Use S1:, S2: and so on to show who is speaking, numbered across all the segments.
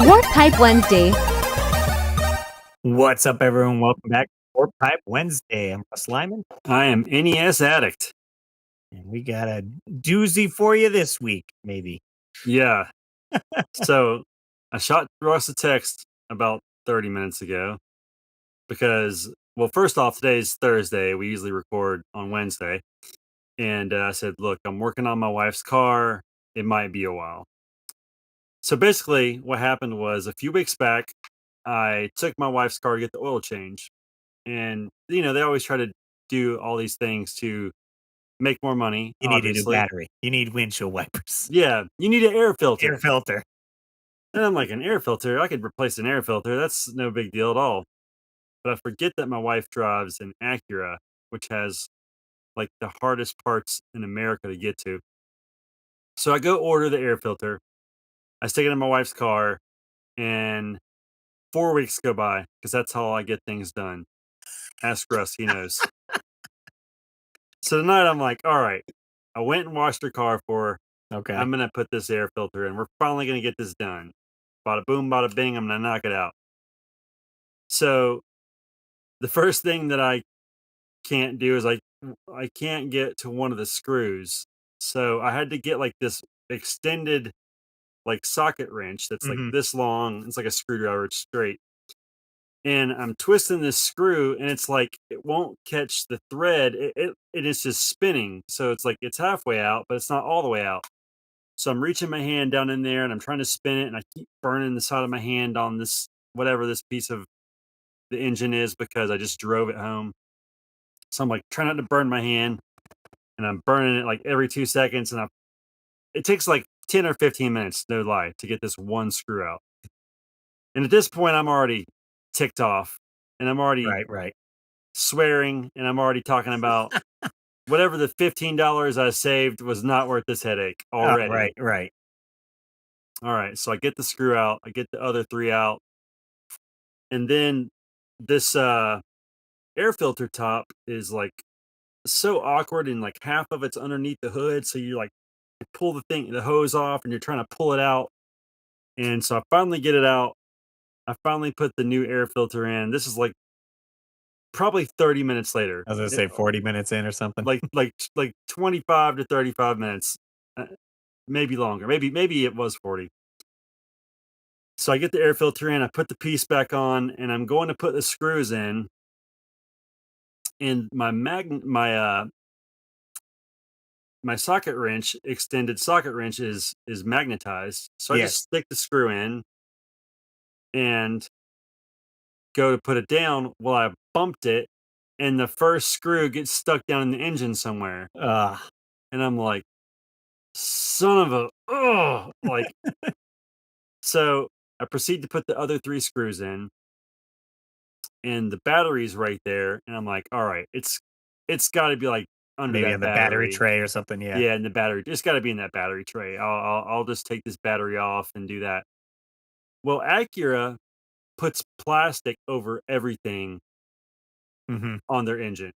S1: Warp Pipe Wednesday.
S2: What's up, everyone? Welcome back to Warp Pipe Wednesday. I'm Russ Lyman.
S3: I am NES Addict.
S2: And we got a doozy for you this week, maybe.
S3: Yeah. So I shot Russ a text about 30 minutes ago because, well, first off, today's Thursday. We usually record on Wednesday. And I said, look, I'm working on my wife's car. It might be a while. So basically, what happened was a few weeks back, I took my wife's car to get the oil change. And, you know, they always try to do all these things to make more money.
S2: You need a new battery. You need windshield wipers.
S3: Yeah, you need an air filter.
S2: Air filter.
S3: And I'm like, an air filter? I could replace an air filter. That's no big deal at all. But I forget that my wife drives an Acura, which has like the hardest parts in America to get to. So I go order the air filter. I stick it in my wife's car, and 4 weeks go by because that's how I get things done. Ask Russ, he knows. So tonight I'm like, all right, I went and washed her car for her.
S2: Okay.
S3: I'm going to put this air filter in. We're finally going to get this done. Bada boom, bada bing, I'm going to knock it out. So the first thing that I can't do is I can't get to one of the screws. So I had to get like this extended like socket wrench that's like this long. It's like a screwdriver, it's straight. And I'm twisting this screw and it's like it won't catch the thread. It is just spinning. So it's like it's halfway out, but it's not all the way out. So I'm reaching my hand down in there and I'm trying to spin it and I keep burning the side of my hand on this, whatever this piece of the engine is, because I just drove it home. So I'm like trying not to burn my hand and I'm burning it like every 2 seconds. And it takes like 10 or 15 minutes, no lie, to get this one screw out. And at this point, I'm already ticked off and I'm already swearing and I'm already talking about whatever the $15 I saved was not worth this headache already.
S2: Right.
S3: All right, so I get the screw out, I get the other 3 out, and then this air filter top is like so awkward, and like half of it's underneath the hood, so you like pull the hose off, and you're trying to pull it out, and so I finally get it out. I finally put the new air filter in. This is like probably 30 minutes later.
S2: I was gonna say 40 minutes in or something.
S3: Like 25 to 35 minutes, maybe longer. Maybe it was 40. So I get the air filter in, I put the piece back on, and I'm going to put the screws in. And my socket wrench, extended socket wrench is magnetized. So I just stick the screw in and go to put it down. Well, I bumped it and the first screw gets stuck down in the engine somewhere. And I'm like, son of a, like, so I proceed to put the other 3 screws in and the battery's right there. And I'm like, all right, it's got to be like under
S2: maybe
S3: that
S2: in the battery tray or something.
S3: Yeah, in the battery. It's got to be in that battery tray. I'll just take this battery off and do that. Well, Acura puts plastic over everything on their engine.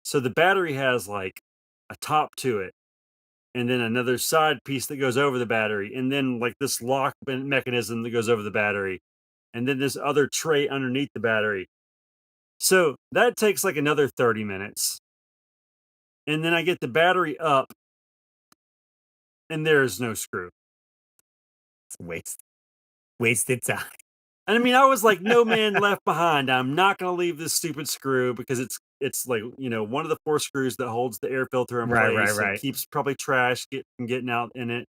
S3: So the battery has like a top to it, and then another side piece that goes over the battery, and then like this lock mechanism that goes over the battery, and then this other tray underneath the battery. So that takes like another 30 minutes. And then I get the battery up, and there's no screw.
S2: It's wasted time.
S3: And I mean, I was like, no man left behind. I'm not going to leave this stupid screw because it's like, you know, one of the 4 screws that holds the air filter in place. Right. It keeps probably trash from getting out in it.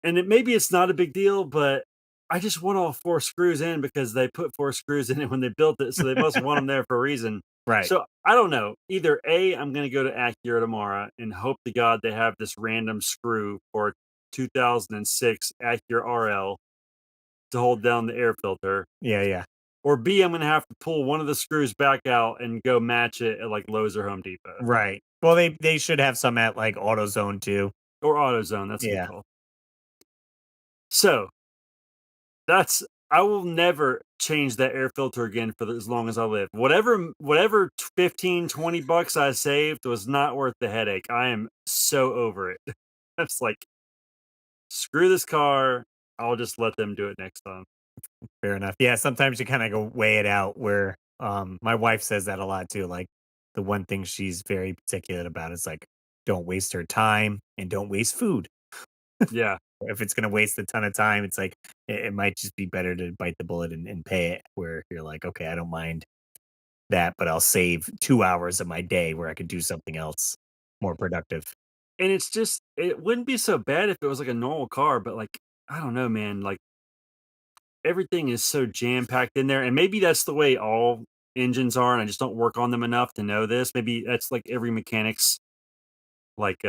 S3: And maybe it's not a big deal, but I just want all 4 screws in because they put 4 screws in it when they built it. So they must want them there for a reason.
S2: Right.
S3: So I don't know. Either A, I'm going to go to Acura tomorrow and hope to God they have this random screw for 2006 Acura RL to hold down the air filter.
S2: Yeah.
S3: Or B, I'm going to have to pull one of the screws back out and go match it at like Lowe's or Home Depot.
S2: Right. Well, they should have some at like AutoZone too.
S3: Or AutoZone. That's what it's called. So I will never change that air filter again for as long as I live. Whatever 15, 20 bucks I saved was not worth the headache. I am so over it. It's like, screw this car. I'll just let them do it next time.
S2: Fair enough. Yeah, sometimes you kinda go weigh it out where, my wife says that a lot too, like, the one thing she's very particular about is, like, don't waste her time and don't waste food.
S3: Yeah.
S2: If it's gonna waste a ton of time, it's like, it might just be better to bite the bullet and pay it, where you're like, "Okay, I don't mind that, but I'll save 2 hours of my day where I could do something else more productive."
S3: And it's just it wouldn't be so bad if it was like a normal car, but like, I don't know, man, like everything is so jam packed in there. And maybe that's the way all engines are, and I just don't work on them enough to know this. Maybe that's like every mechanic's like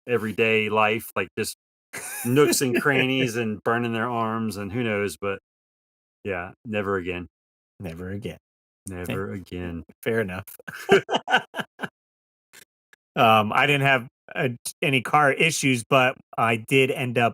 S3: everyday life, like just nooks and crannies and burning their arms and who knows, but yeah, never again.
S2: Never again. Eh,
S3: Never again.
S2: fair enough. I didn't have, any car issues, but I did end up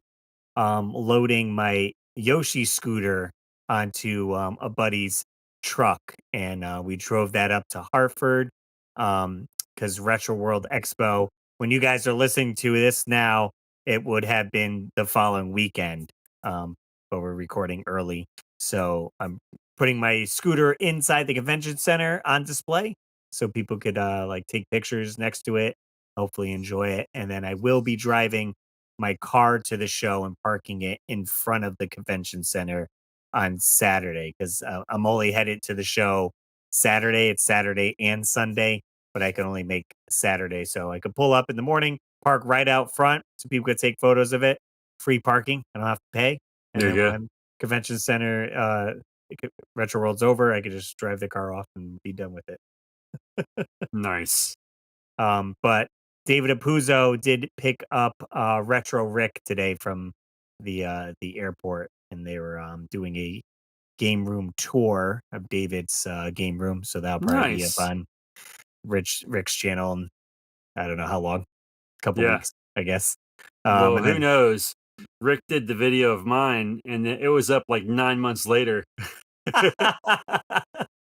S2: loading my Yoshi scooter onto a buddy's truck, and we drove that up to Hartford because Retro World Expo. When you guys are listening to this now, it would have been the following weekend, but we're recording early, so I'm putting my scooter inside the convention center on display so people could like take pictures next to it, hopefully enjoy it, and then I will be driving my car to the show and parking it in front of the convention center on Saturday because I'm only headed to the show Saturday. It's Saturday and Sunday, but I can only make Saturday. So I could pull up in the morning, park right out front so people could take photos of it. Free parking. I don't have to pay. And
S3: There you
S2: then
S3: go.
S2: when convention center Retro World's over, I could just drive the car off and be done with it.
S3: Nice.
S2: But David Apuzzo did pick up Retro Rick today from the airport, and they were doing a game room tour of David's game room. So that'll probably be up
S3: Nice.
S2: on Rick's channel in I don't know how long, a couple
S3: Yeah.
S2: weeks, I guess.
S3: Well,
S2: And
S3: who
S2: then
S3: knows? Rick did the video of mine, and it was up like 9 months later.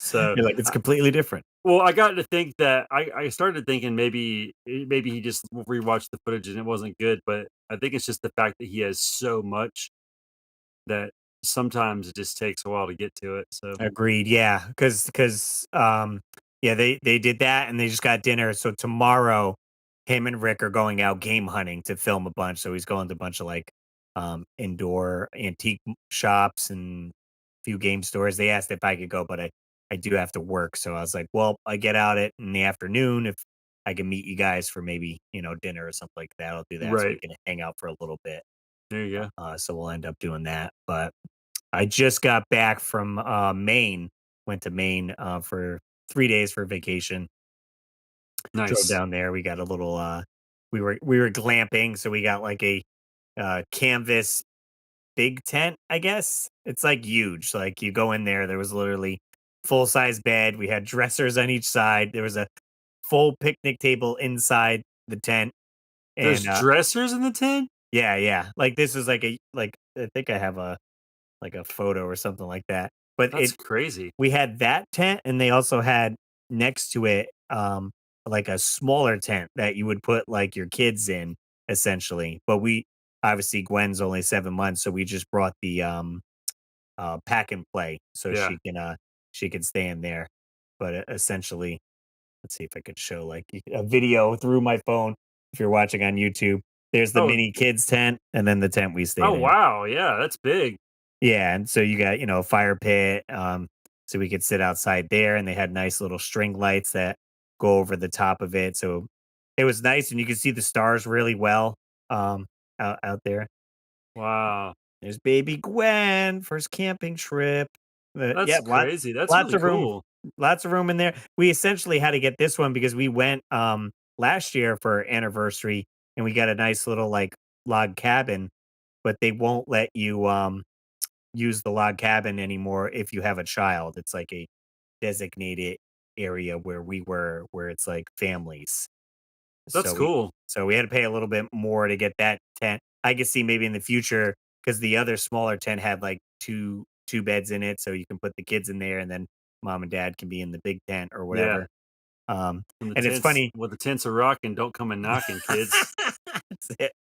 S3: So,
S2: you're like, it's completely different.
S3: well, I got to think that I started thinking maybe he just rewatched the footage and it wasn't good, but I think it's just the fact that he has so much that sometimes it just takes a while to get to it. So
S2: Agreed. Yeah, because yeah, they did that and they just got dinner. So tomorrow, him and Rick are going out game hunting to film a bunch. So he's going to a bunch of like indoor antique shops and a few game stores. They asked if I could go, but I do have to work. So I was like, well, I get out it in the afternoon if I can meet you guys for maybe dinner or something like that. I'll do that so we
S3: right
S2: can hang out for a little bit.
S3: there you go.
S2: So we'll end up doing that, but. I just got back from Maine. Went to Maine for 3 days for vacation. Drove
S3: Nice.
S2: down there. We got a little. We were glamping, so we got like a canvas big tent. I guess it's like huge. Like you go in there. There was literally full size bed. We had dressers on each side. There was a full picnic table inside the tent,
S3: There's
S2: and
S3: dressers in the tent.
S2: yeah, yeah. Like this is like a like I think I have a like a photo or something like that. But
S3: That's
S2: it
S3: crazy.
S2: we had that tent, and they also had next to it, like a smaller tent that you would put like your kids in, essentially. But we obviously Gwen's only 7 months, so we just brought the pack and play so
S3: Yeah.
S2: she could stay in there. But essentially, let's see if I could show like a video through my phone if you're watching on YouTube. There's the
S3: Oh.
S2: mini kids tent, and then the tent we
S3: Oh
S2: stayed in.
S3: wow. Yeah, that's big.
S2: Yeah, and so you got, a fire pit, so we could sit outside there, and they had nice little string lights that go over the top of it, so it was nice, and you could see the stars really well, out there.
S3: Wow.
S2: There's baby Gwen, first camping trip. Yeah,
S3: That's crazy. That's
S2: lots
S3: really
S2: of room
S3: cool.
S2: lots of room in there. We essentially had to get this one because we went, last year for our anniversary, and we got a nice little, like, log cabin, but they won't let you, use the log cabin anymore if you have a child. It's like a designated area where we were, where it's like families.
S3: That's
S2: So we
S3: cool.
S2: so we had to pay a little bit more to get that tent. I could see maybe in the future because the other smaller tent had like two beds in it, so you can put the kids in there, and then mom and dad can be in the big tent or
S3: Yeah.
S2: whatever. Um,
S3: When the
S2: and it's
S3: tents
S2: funny.
S3: when the tents are rocking, don't come a knocking, kids.
S2: That's it.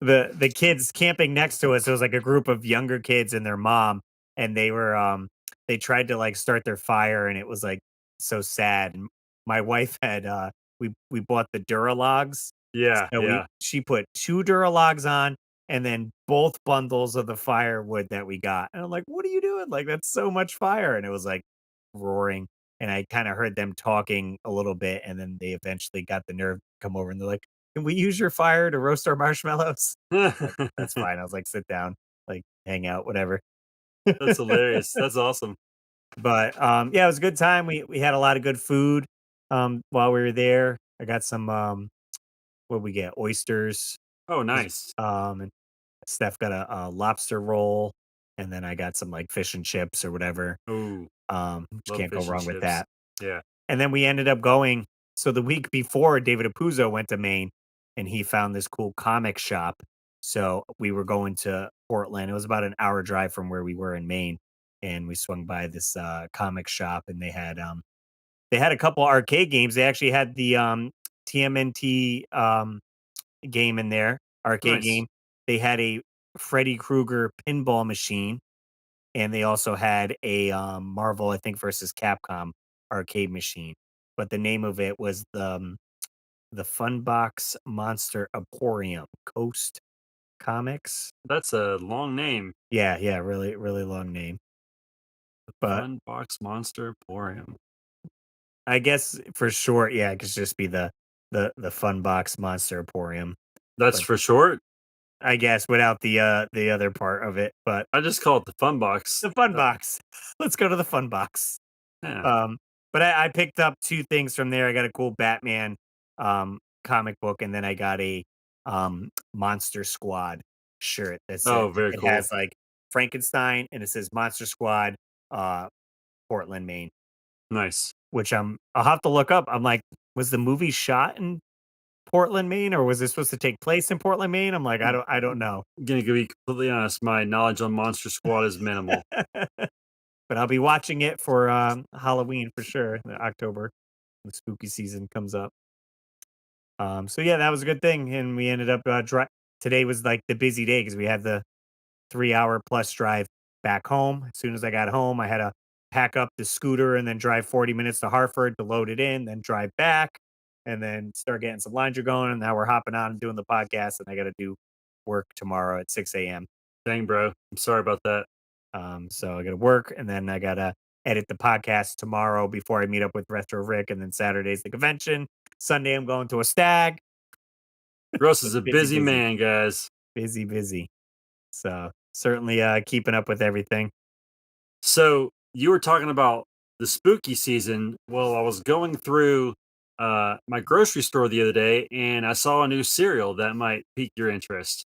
S2: The kids camping next to us, it was like a group of younger kids and their mom, and they tried to like start their fire and it was like so sad. And my wife had we bought the Duralogs.
S3: Yeah,
S2: So
S3: yeah.
S2: she put 2 Duralogs on and then both bundles of the firewood that we got. And I'm like, "What are you doing? Like that's so much fire." And it was like roaring and I kind of heard them talking a little bit and then they eventually got the nerve to come over and they're like, "Can we use your fire to roast our marshmallows?" Like, "That's fine." I was like, "Sit down, like hang out, whatever."
S3: That's hilarious. That's awesome.
S2: But yeah, it was a good time. We had a lot of good food while we were there. I got some what we get? Oysters.
S3: Oh,
S2: Was
S3: nice.
S2: and Steph got a lobster roll, and then I got some, like, fish and chips or whatever,
S3: Oh,
S2: which
S3: love
S2: can't go
S3: fish and
S2: wrong with
S3: chips.
S2: that,
S3: Yeah.
S2: and then we ended up going so the week before, David Apuzzo went to Maine, and he found this cool comic shop, so we were going to Portland. It was about an hour drive from where we were in Maine, and we swung by this, comic shop, and they had a couple arcade games. They actually had the, TMNT, game in there, arcade
S3: Nice.
S2: game. They had a Freddy Krueger pinball machine, and they also had a, Marvel, I think, versus Capcom arcade machine, but the name of it was the Funbox Monster Emporium, Coast Comics.
S3: That's a long name.
S2: Yeah, yeah, really, really long name, but
S3: Fun Box Monster Emporium.
S2: I guess for short, yeah, it could just be the Funbox Monster Emporium,
S3: That's
S2: but
S3: for short?
S2: I guess without the other part of it, but
S3: I just call it the Fun Box.
S2: the fun box. Let's go to the fun box.
S3: Yeah.
S2: Um, but I picked up 2 things from there. I got a cool Batman, comic book, and then I got a, Monster Squad shirt that says
S3: Oh, very
S2: it
S3: cool.
S2: has, like, Frankenstein, and it says Monster Squad, uh, Portland, Maine,
S3: Nice.
S2: which I'll have to look up. I'm like, "Was the movie shot in Portland, Maine, or was this supposed to take place in Portland, Maine?" I'm like, I don't know."
S3: Gonna be completely honest, my knowledge on Monster Squad is minimal.
S2: But I'll be watching it for, Halloween for sure, in October. The spooky season comes up. So yeah, that was a good thing, and we ended up, today was, like, the busy day because we had the 3-hour plus drive back home. As soon as I got home, I had to pack up the scooter and then drive 40 minutes to Hartford to load it in, then drive back, and then start getting some laundry going, and now we're hopping on and doing the podcast, and I gotta do work tomorrow at 6 AM.
S3: Dang, bro. I'm sorry about that.
S2: So I got to work and then I got to edit the podcast tomorrow before I meet up with Retro Rick. And then Saturday's the convention. Sunday, I'm going to a stag.
S3: Russ is a
S2: Busy,
S3: busy
S2: busy,
S3: man, guys.
S2: busy, busy. So certainly keeping up with everything.
S3: So you were talking about the spooky season. Well, I was going through my grocery store the other day and I saw a new cereal that might pique your interest.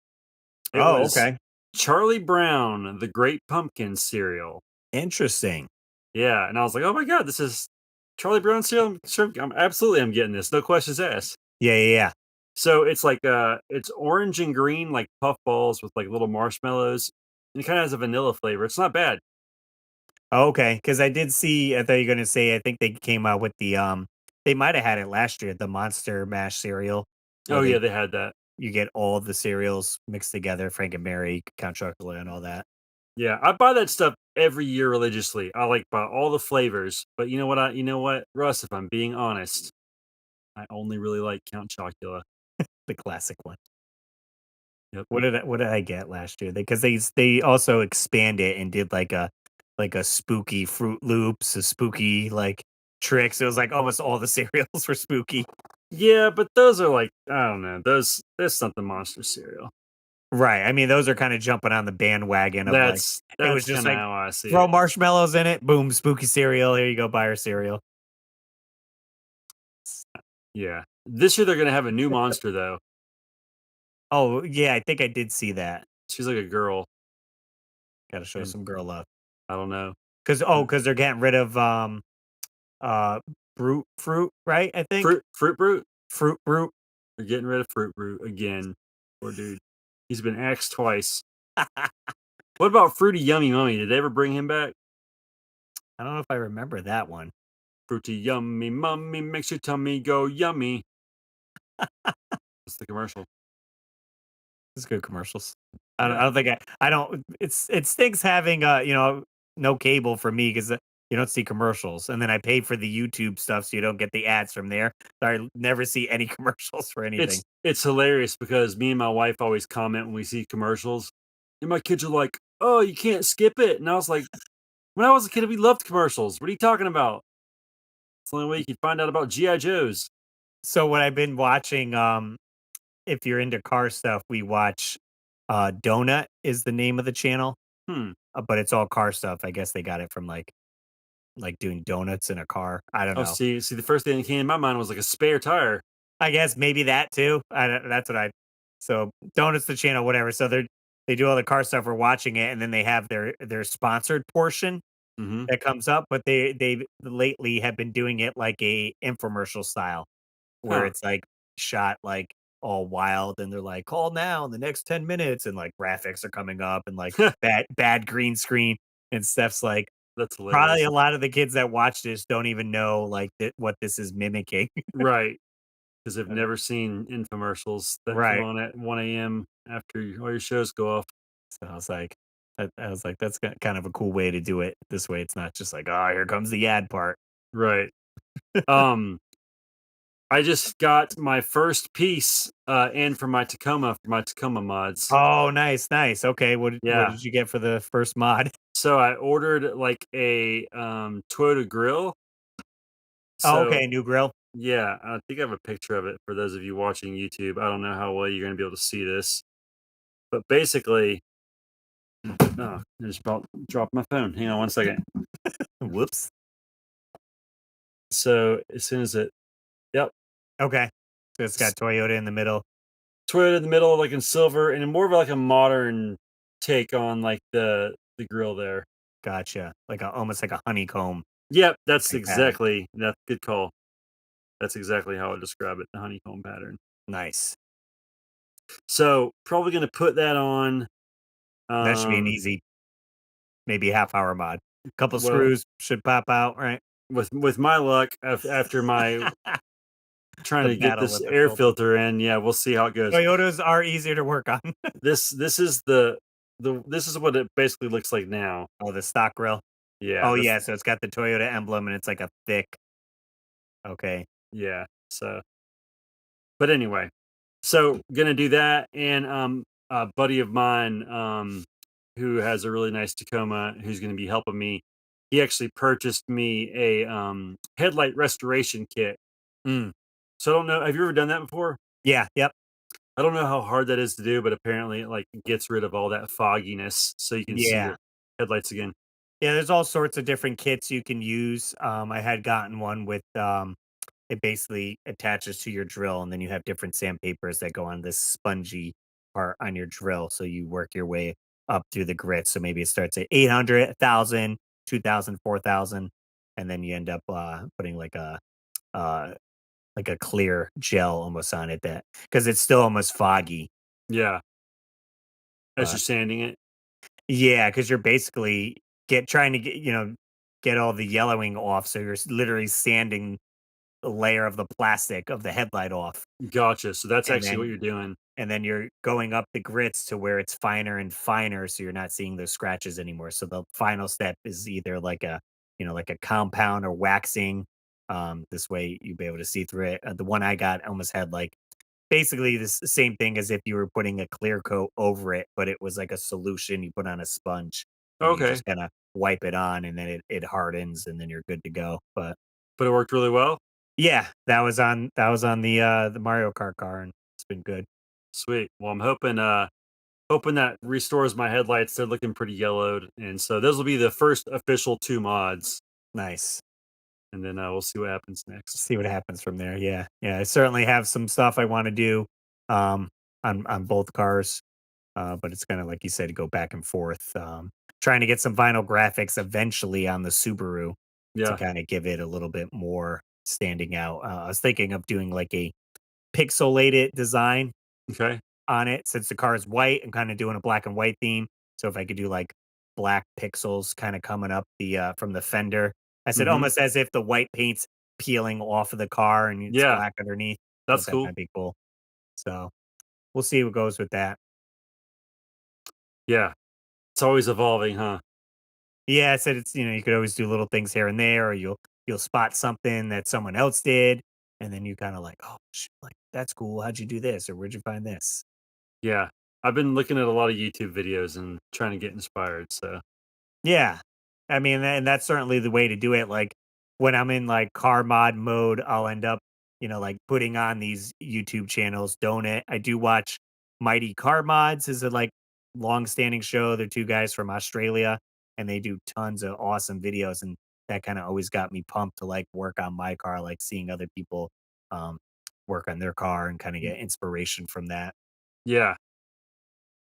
S3: It
S2: Oh,
S3: was
S2: okay.
S3: Charlie Brown, the Great Pumpkin cereal.
S2: Interesting.
S3: Yeah, and I was like, "Oh my god, this is Charlie Brown cereal." I'm getting this. No questions asked.
S2: Yeah, yeah, yeah.
S3: So it's like it's orange and green like puff balls with like little marshmallows. And it kind of has a vanilla flavor. It's not bad.
S2: Oh, okay. Because I did see, I thought you were going to say, I think they came out with they might have had it last year, the Monster Mash cereal, where
S3: Oh yeah, they had that.
S2: you get all the cereals mixed together, Frank and Mary, Count Chocolate, and all that.
S3: Yeah, I buy that stuff every year religiously. I like buy all the flavors, but you know what, Russ, if I'm being honest, I only really like Count Chocula.
S2: The classic one.
S3: Yep.
S2: What did I get last year? Because they also expanded and did like a spooky Fruit Loops, a spooky like tricks. It was like almost all the cereals were spooky.
S3: Yeah, but those are like I don't know. Those there's something monster cereal.
S2: Right. I mean, those are kind of jumping on the bandwagon of like it was
S3: That's
S2: just
S3: kind of
S2: like
S3: how I see
S2: throw
S3: it.
S2: marshmallows in it, boom, spooky cereal. Here you go, buy our cereal.
S3: Yeah. This year they're gonna have a new monster though.
S2: Oh yeah, I think I did see that.
S3: She's like a girl,
S2: Got to show
S3: and
S2: some girl love.
S3: I don't know. Uh,
S2: Because they're getting rid of uh brute fruit, right? I think
S3: Fruit Brute.
S2: fruit brute.
S3: They're getting rid of Fruit Brute again. Poor dude. He's been axed twice. What about Fruity Yummy Mummy? Did they ever bring him back?
S2: I don't know if I remember that one.
S3: Fruity Yummy Mummy makes your tummy go yummy. That's the commercial.
S2: It's good commercials. I
S3: Yeah.
S2: don't think I don't it stinks having, no cable for me 'cause, you don't see commercials, and then I pay for the YouTube stuff so you don't get the ads from there. So I never see any commercials for anything.
S3: It's hilarious because me and my wife always comment when we see commercials, and my kids are like, "Oh, you can't skip it." And I was like, "When I was a kid, we loved commercials. What are you talking about? It's the only way you can find out about GI Joes."
S2: So what I've been watching, if you're into car stuff, we watch, Donut is the name of the channel,
S3: Hmm.
S2: but it's all car stuff. I guess they got it from, doing donuts in a car. I don't
S3: Oh,
S2: know.
S3: see, the first thing that came in my mind was like a spare tire.
S2: I guess maybe that too. I don't that's what I so Donuts the channel, whatever. So they do all the car stuff, we're watching it, and then they have their sponsored portion
S3: Mhm.
S2: that comes up, but they lately have been doing it like a infomercial style, where
S3: Huh.
S2: it's, like, shot, like, all wild, and they're like, "Call now in the next 10 minutes," and, like, graphics are coming up and, like, bad green screen, and Steph's like,
S3: That's
S2: probably
S3: hilarious.
S2: a lot of the kids that watch this don't even know, like, what this is mimicking.
S3: Right, because 'cause I've
S2: Uh,
S3: never seen infomercials that come
S2: right.
S3: on at 1 AM after all your shows go off.
S2: So I was like, "That's kind of a cool way to do it. This way, it's not just like, oh, here comes the ad part.'"
S3: Right. Um, I just got my first piece, and for my Tacoma mods.
S2: Oh, nice, nice. Okay, what
S3: Yeah.
S2: did you get for the first mod?
S3: So I ordered, like, a, Toyota grill.
S2: Oh,
S3: So
S2: okay, new grill.
S3: yeah, I think I have a picture of it for those of you watching YouTube. I don't know how well you're gonna be able to see this, but basically oh, I just about dropped my phone. Hang on one second.
S2: Whoops.
S3: So, as soon as it yep,
S2: Okay. So it's
S3: s
S2: got Toyota in the middle.
S3: Toyota in the middle, like, in silver, and more of, like, a modern take on, like, the grill there.
S2: Gotcha. Like almost like a honeycomb
S3: Yep, that's
S2: like pattern.
S3: exactly that good call. That's exactly how I would describe it, the honeycomb pattern.
S2: Nice.
S3: So, probably gonna put that on,
S2: That should be an
S3: um,
S2: easy, maybe half hour mod. Couple
S3: well,
S2: screws should pop out, right?
S3: with my luck, after my trying
S2: The
S3: to get
S2: battle
S3: this
S2: with the
S3: air
S2: filter.
S3: filter in, yeah, we'll see how it goes.
S2: Toyotas are easier to work on.
S3: This is this is what it basically looks like now.
S2: Oh, the stock grill.
S3: Yeah,
S2: Oh,
S3: this
S2: yeah, so it's got the Toyota emblem and it's like a thick, okay.
S3: yeah, so but anyway, so gonna do that, and, a buddy of mine, who has a really nice Tacoma, who's gonna be helping me, he actually purchased me a, headlight restoration kit.
S2: Mm.
S3: So I don't know, have you ever done that before?
S2: Yeah, yep.
S3: I don't know how hard that is to do, but apparently it, like, gets rid of all that fogginess so you can see
S2: Yeah.
S3: your headlights again.
S2: Yeah, there's all sorts of different kits you can use. I had gotten one with, it basically attaches to your drill, and then you have different sandpapers that go on this spongy part on your drill. So you work your way up through the grit. So maybe it starts at 800, 1,000, 2,000, 4,000, and then you end up putting uh, like a clear gel almost on it that because it's still almost foggy.
S3: Yeah, as you're
S2: But
S3: sanding it.
S2: yeah, because you're basically trying to get all the yellowing off. So you're literally sanding a layer of the plastic of the headlight off,
S3: Gotcha, so that's
S2: and
S3: actually what
S2: then
S3: you're doing.
S2: you're going up the grits to where it's finer and finer, so you're not seeing those scratches anymore. So the final step is either like a compound or waxing. This way you'll be able to see through it. The one I got almost had like basically this same thing as if you were putting a clear coat over it, but it was like a solution you put on a sponge, and you
S3: Okay,
S2: just kind of wipe it on, and then it hardens, and then you're good to go. But
S3: but it worked really well?
S2: yeah, that was on the Mario Kart car, and it's been good.
S3: Sweet. Well, I'm hoping that restores my headlights, they're looking pretty yellowed, and so those will be the first official 2 mods,
S2: Nice.
S3: and then, we'll see what happens next.
S2: See what happens from there. Yeah, yeah. I certainly have some stuff I want to do um, on both cars, but it's kind of like you said, go back and forth. Trying to get some vinyl graphics eventually on the Subaru to
S3: Yeah,
S2: kind of give it a little bit more standing out. I was thinking of doing like a pixelated design
S3: okay.
S2: on it since the car is white and kind of doing a black and white theme. So if I could do like black pixels kind of coming up the from the fender. I said
S3: Mhm.
S2: almost as if the white paint's peeling off of the car and it's
S3: Yeah,
S2: black underneath. Thought
S3: that's
S2: that
S3: cool.
S2: might be cool. So we'll see what goes with that.
S3: Yeah. It's always evolving, huh?
S2: Yeah, I said it's you could always do little things here and there, or you'll spot something that someone else did, and then you kind of like, oh, like that's cool. How'd you do this, or where'd you find this?
S3: Yeah. I've been looking at a lot of YouTube videos and trying to get inspired, so
S2: Yeah. I mean, and that's certainly the way to do it. Like when I'm in like car mod mode, I'll end up, like putting on these YouTube channels. Don't it? I do watch Mighty Car Mods is a like long standing show. They're two guys from Australia and they do tons of awesome videos. And that kind of always got me pumped to like work on my car, like seeing other people um, work on their car and kind of get inspiration from that.
S3: yeah.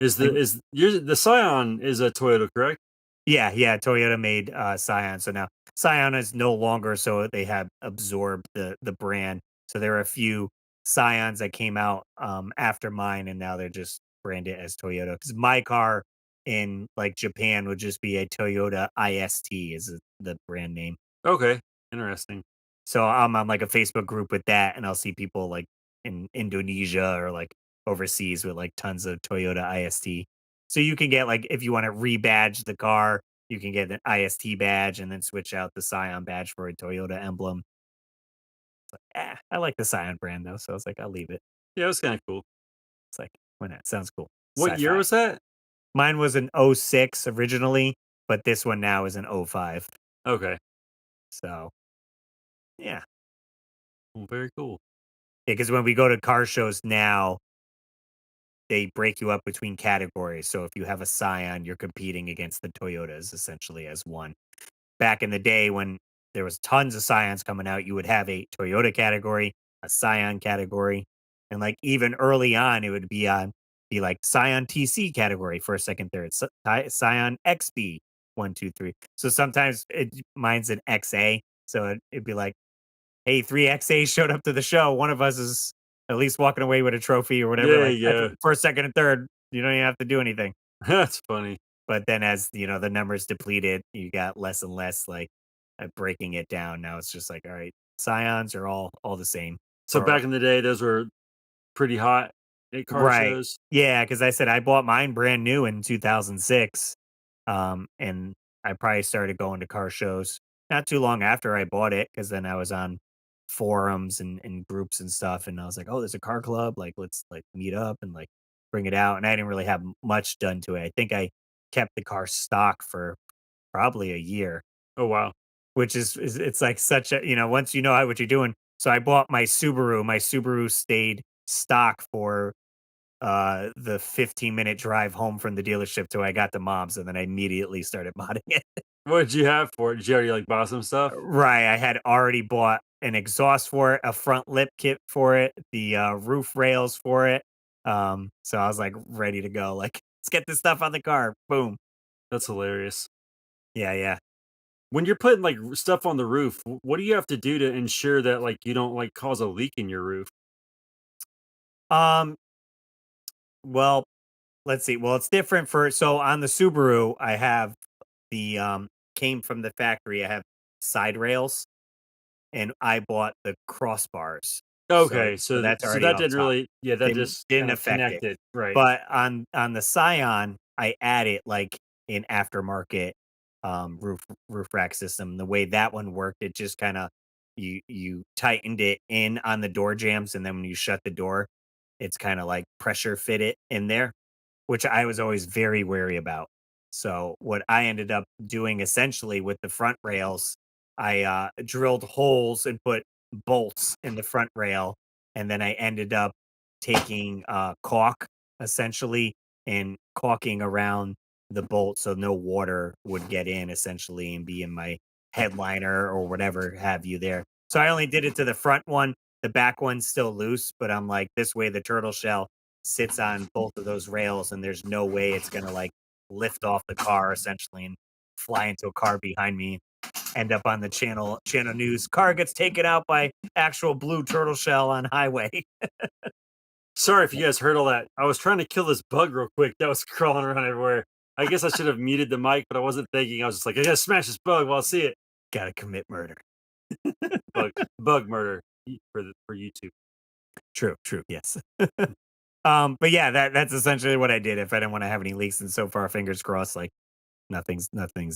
S2: Like
S3: Is yours the Scion is a Toyota, correct?
S2: Yeah, yeah, Toyota made, Scion, so now Scion is no longer so they have absorbed the brand, so there are a few Scions that came out, after mine, and now they're just branded as Toyota. Because my car in, like, Japan would just be a Toyota IST is the brand name.
S3: Okay. Interesting.
S2: So I'm on like a Facebook group with that, and I'll see people like in Indonesia or like overseas with like tons of Toyota IST. So you can get like if you want to rebadge the car, you can get an IST badge and then switch out the Scion badge for a Toyota emblem. I like the Scion brand though, so I was like, I'll leave it.
S3: Yeah, that's kinda cool.
S2: It's like, why not? Sounds cool.
S3: What year
S2: Sci-fi.
S3: was that?
S2: Mine was an '06 originally, but this one now is an '05.
S3: Okay.
S2: So yeah.
S3: Well, very cool.
S2: Because when we go to car shows now, they break you up between categories. So if you have a Scion, you're competing against the Toyotas essentially as one. Back in the day when there was tons of Scions coming out, you would have a Toyota category, a Scion category, and like even early on, it would be like Scion TC category first, second, third, Scion XB 1, 2, 3. So sometimes mine's an XA, so it'd be like, hey, 3XA showed up to the show. One of us is at least walking away with a trophy or whatever.
S3: Yeah,
S2: Like
S3: yeah.
S2: first, second, and third, you don't even have to do anything.
S3: That's funny.
S2: But then as the numbers depleted, you got less and less like breaking it down. Now it's just like, all right, scions are all the same.
S3: So
S2: Or
S3: back in the day, those were pretty hot at car
S2: right.
S3: shows?
S2: Yeah, because I said I bought mine brand new in 2006. And I probably started going to car shows not too long after I bought it, because then I was on forums and groups and stuff, and I was like, "Oh, there's a car club, like, let's, like, meet up and, like, bring it out," and I didn't really have much done to it. I think I kept the car stock for probably a year,
S3: Oh, wow.
S2: which is it's, like, such a once you know how what you're doing. So I bought my Subaru stayed stock for the 15-minute drive home from the dealership till I got to mom's, and then I immediately started modding it.
S3: What did you have for it? Did you already, like, buy some stuff?
S2: Right, I had already bought an exhaust for it, a front lip kit for it, the, roof rails for it, so I was, like, ready to go, like, "Let's get this stuff on the car." Boom.
S3: That's hilarious.
S2: Yeah, yeah.
S3: When you're putting, like, stuff on the roof, what do you have to do to ensure that, like, you don't, like, cause a leak in your roof?
S2: Um, well, let's see, well, it's different for so on the Subaru, I have the, came from the factory, I have side rails, and I bought the crossbars, so
S3: Okay,
S2: that's
S3: so
S2: already
S3: that
S2: on
S3: didn't
S2: top.
S3: really yeah, that
S2: Didn't
S3: just
S2: didn't
S3: kinda
S2: affect it.
S3: connected, right.
S2: But on the Scion, I added, like, an aftermarket, roof rack system. The way that one worked, it just kinda you tightened it in on the door jambs, and then when you shut the door, it's kinda, like, pressure fit it in there, which I was always very wary about. So, what I ended up doing essentially with the front rails, I, drilled holes and put bolts in the front rail, and then I ended up taking, caulk essentially and caulking around the bolt so no water would get in essentially and be in my headliner or whatever have you there. So I only did it to the front one. The back one's still loose, but I'm like, this way the turtle shell sits on both of those rails and there's no way it's gonna like lift off the car essentially and fly into a car behind me, end up on the channel news. Car gets taken out by actual blue turtle shell on highway.
S3: Sorry if you guys heard all that. I was trying to kill this bug real quick that was crawling around everywhere. I guess I should have muted the mic, but I wasn't thinking. I was just like, "I gotta smash this bug while I see it."
S2: Gotta commit murder.
S3: Bug murder for YouTube.
S2: True, true, yes. But yeah, that's essentially what I did. If I didn't want to have any leaks, and so far, fingers crossed, like nothing's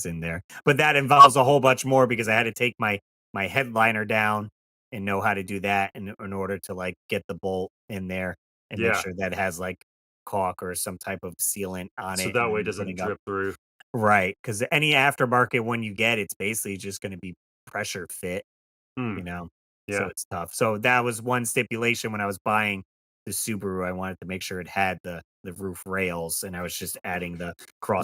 S2: in there. But that involves a whole bunch more because I had to take my headliner down and know how to do that in order to like get the bolt in there and make
S3: Yeah,
S2: sure that has like caulk or some type of sealant on
S3: so
S2: it, and
S3: that way it
S2: then
S3: doesn't
S2: getting up
S3: drip through.
S2: right because any aftermarket one you get, it's basically just going to be pressure fit,
S3: Hmm.
S2: you know? So
S3: Yeah.
S2: it's tough. So that was one stipulation when I was buying the Subaru. I wanted to make sure it had the roof rails, and I was just adding the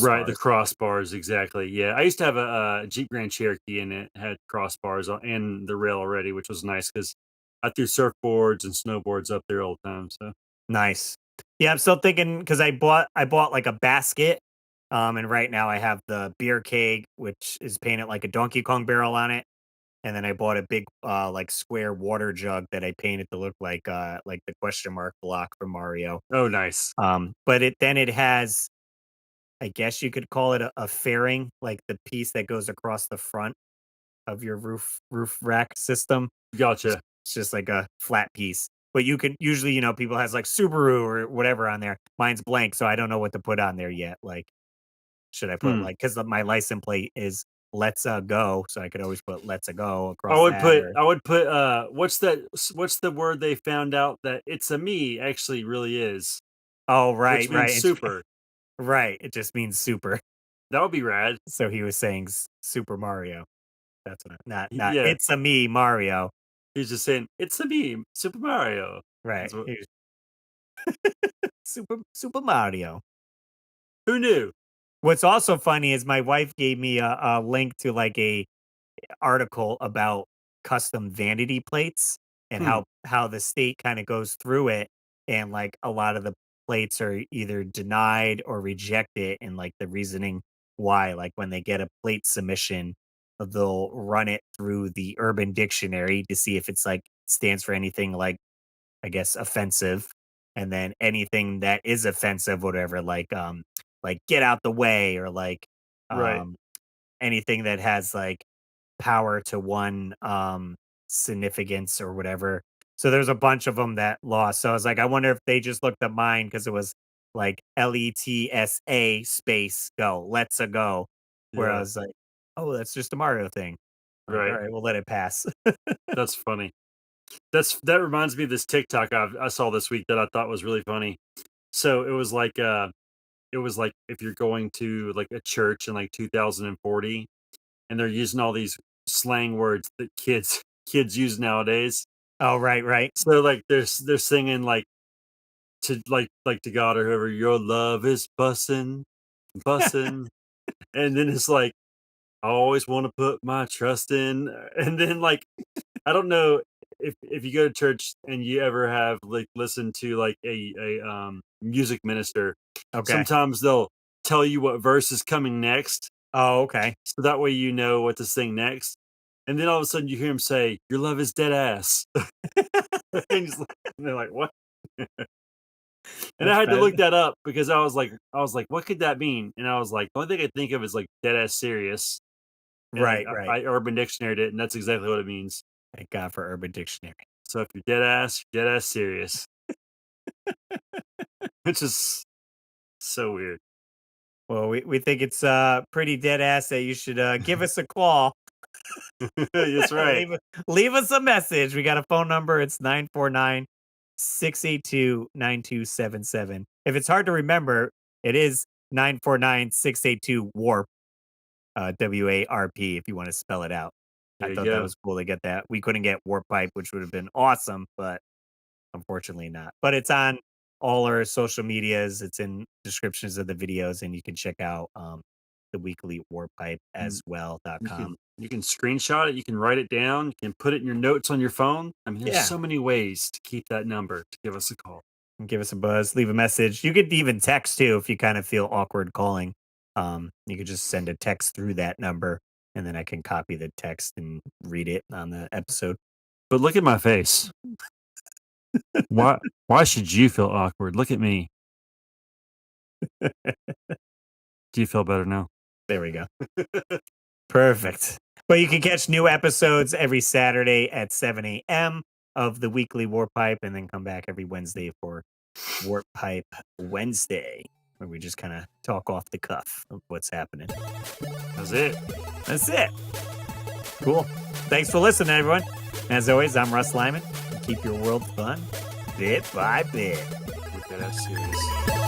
S3: Right, the
S2: crossbars.
S3: crossbars, exactly. Yeah, I used to have a Jeep Grand Cherokee, and it had crossbars and the rail already, which was nice because I threw surfboards and snowboards up there all the time. So,
S2: Nice. Yeah, I'm still thinking because I bought like a basket, and right now I have the beer keg, which is painted like a Donkey Kong barrel on it, and then I bought a big like square water jug that I painted to look like the question mark block from Mario.
S3: oh, nice.
S2: But it has, I guess you could call it a fairing, like the piece that goes across the front of your roof rack system. It's
S3: Gotcha.
S2: it's just like a flat piece. But you can usually, people has like Subaru or whatever on there. Mine's blank, so I don't know what to put on there yet. Like, should I put
S3: Hmm.
S2: like because my license plate is "Let's go," so I could always put "Let's go" across that. Or
S3: I would put what's the word they found out that it's a me actually really is,
S2: oh,
S3: which
S2: right,
S3: means
S2: right,
S3: super.
S2: right. It just means super.
S3: That would be rad.
S2: So he was saying Super Mario. That's what not
S3: Yeah,
S2: it's a me Mario.
S3: he's just saying it's a me, Super Mario.
S2: Right.
S3: That's what,
S2: Super Mario.
S3: who knew?
S2: What's also funny is my wife gave me a link to like a article about custom vanity plates and
S3: Hmm.
S2: how the state kind of goes through it, and like a lot of the plates are either denied or rejected, and like the reasoning why, like when they get a plate submission, they'll run it through the urban dictionary to see if it's like stands for anything like, I guess, offensive, and then anything that is offensive, whatever, like get out the way, or like
S3: Right.
S2: um anything that has like power to one significance or whatever. So there's a bunch of them that lost. So I was like, I wonder if they just looked at mine because it was like LETSA space go, let's a go. Where I
S3: Yeah.
S2: was like, oh, that's just a Mario thing. Like, all
S3: Right.
S2: right, we'll let it pass.
S3: That's funny. That reminds me of this TikTok I saw this week that I thought was really funny. So it was like if you're going to like a church in like 2040 and they're using all these slang words that kids use nowadays.
S2: Oh, right, right.
S3: So like they're singing like to God or whoever, your love is bussin', bussin'. And then it's like I always want to put my trust in. And then like I don't know if you go to church and you ever have like listened to like a music minister,
S2: Okay.
S3: sometimes they'll tell you what verse is coming next,
S2: Oh, okay.
S3: so that way you know what to sing next. And then all of a sudden you hear him say, "Your love is dead ass," and they're like, "What?" And I
S2: That's
S3: had to look
S2: bad.
S3: that up because I was like, "What could that mean?" And I was like, "The only thing I think of is like dead ass serious." And like
S2: Right, right.
S3: I Urban Dictionary it, and that's exactly what it means.
S2: Thank God for Urban Dictionary.
S3: So if you're dead ass serious, which is so weird.
S2: Well, we think it's pretty dead ass that you should give us a call.
S3: That's right.
S2: Leave us a message. We got a phone number. It's 949-682-9277. If it's hard to remember, it is 949-682 warp, WARP, if you want to spell it out. I
S3: There you
S2: thought that
S3: go.
S2: was cool to get that. We couldn't get warp pipe, which would have been awesome, but unfortunately not. But it's on all our social medias. It's in descriptions of the videos, and you can check out the weekly warp pipe
S3: Mm,
S2: as well.com.
S3: you can screenshot it, you can write it down, you can put it in your notes on your phone. I mean, there's
S2: Yeah.
S3: so many ways to keep that number to give us a call.
S2: Give us a buzz, leave a message. You could even text too if you kind of feel awkward calling. You could just send a text through that number, and then I can copy the text and read it on the episode.
S3: But look at my face. Why why should you feel awkward? Look at me. Do you feel better now?
S2: There we go. Perfect. But you can catch new episodes every Saturday at 7 a.m. of the weekly War Pipe, and then come back every Wednesday for Warp Pipe Wednesday, where we just kind of talk off the cuff of what's happening.
S3: That's it.
S2: That's it. Cool. Thanks for listening, everyone. As always, I'm Russ Lyman. Keep your world fun, bit by bit.
S3: Look at that serious.